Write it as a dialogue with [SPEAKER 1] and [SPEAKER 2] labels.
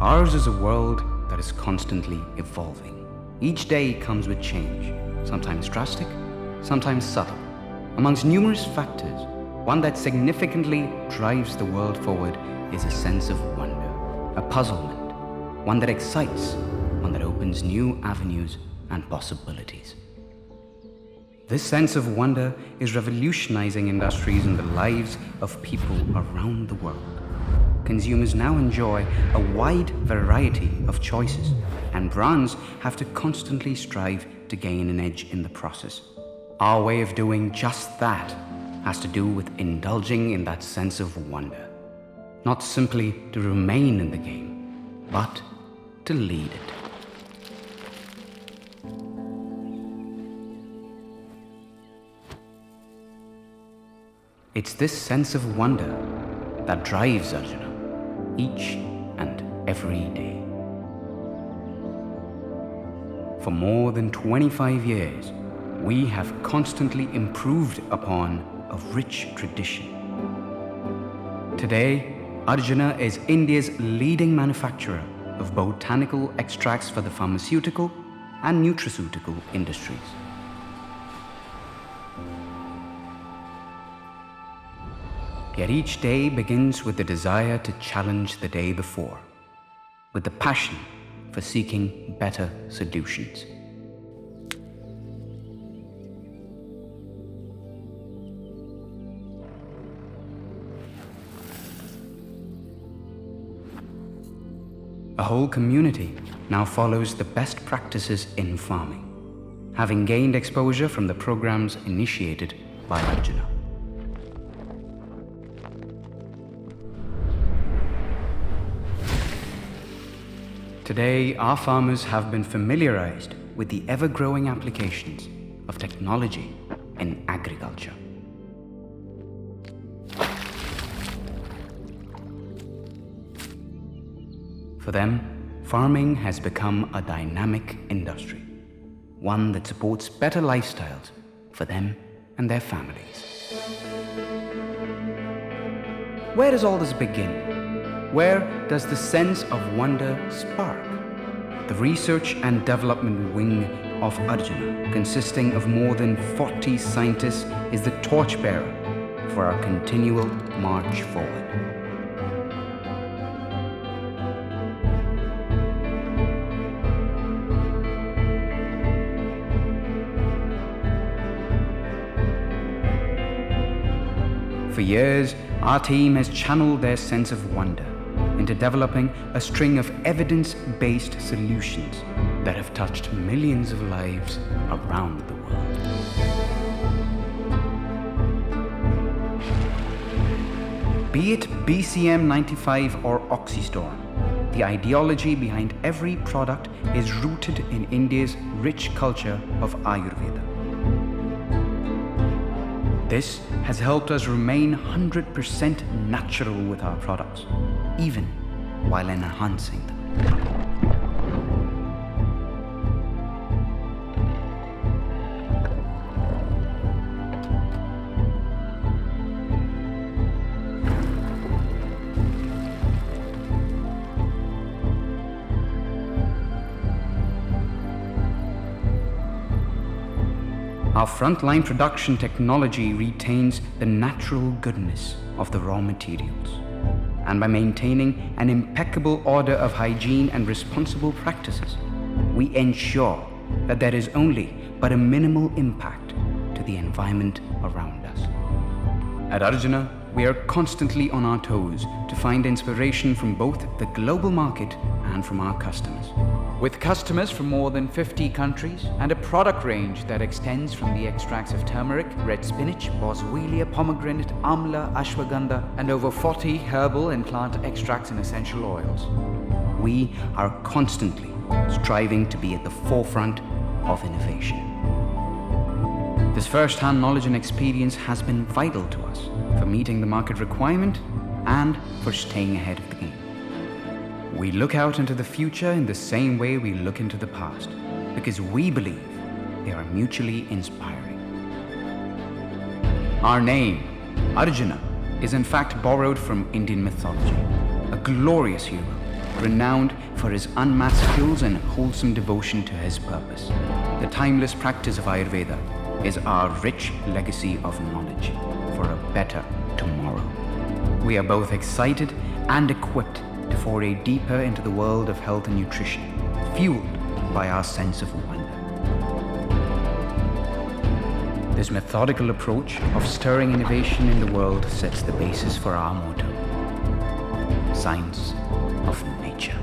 [SPEAKER 1] Ours is a world that is constantly evolving. Each day comes with change, sometimes drastic, sometimes subtle. Amongst numerous factors, one that significantly drives the world forward is a sense of wonder, a puzzlement, one that excites, one that opens new avenues and possibilities. This sense of wonder is revolutionizing industries and the lives of people around the world. Consumers now enjoy a wide variety of choices, and brands have to constantly strive to gain an edge in the process. Our way of doing just that has to do with indulging in that sense of wonder. Not simply to remain in the game, but to lead it. It's this sense of wonder that drives Arjuna each and every day. For more than 25 years, we have constantly improved upon a rich tradition. Today, Arjuna is India's leading manufacturer of botanical extracts for the pharmaceutical and nutraceutical industries. Yet each day begins with the desire to challenge the day before, with the passion for seeking better solutions. A whole community now follows the best practices in farming, having gained exposure from the programs initiated by Arjuna. Today, our farmers have been familiarized with the ever-growing applications of technology in agriculture. For them, farming has become a dynamic industry, one that supports better lifestyles for them and their families. Where does all this begin? Where does the sense of wonder spark? The research and development wing of Arjuna, consisting of more than 40 scientists, is the torchbearer for our continual march forward. For years, our team has channeled their sense of wonder into developing a string of evidence-based solutions that have touched millions of lives around the world. Be it BCM 95 or Oxystorm, the ideology behind every product is rooted in India's rich culture of Ayurveda. This has helped us remain 100% natural with our products, even while enhancing them. Our frontline production technology retains the natural goodness of the raw materials. And by maintaining an impeccable order of hygiene and responsible practices, we ensure that there is only but a minimal impact to the environment around us. At Arjuna, we are constantly on our toes to find inspiration from both the global market and from our customers. With customers from more than 50 countries and a product range that extends from the extracts of turmeric, red spinach, boswellia, pomegranate, amla, ashwagandha, and over 40 herbal and plant extracts and essential oils, we are constantly striving to be at the forefront of innovation. This first-hand knowledge and experience has been vital to us for meeting the market requirement and for staying ahead of the game. We look out into the future in the same way we look into the past, because we believe they are mutually inspiring. Our name, Arjuna, is in fact borrowed from Indian mythology, a glorious hero renowned for his unmatched skills and wholesome devotion to his purpose. The timeless practice of Ayurveda is our rich legacy of knowledge for a better tomorrow. We are both excited and equipped to foray deeper into the world of health and nutrition, fueled by our sense of wonder. This methodical approach of stirring innovation in the world sets the basis for our motto: Science of Nature.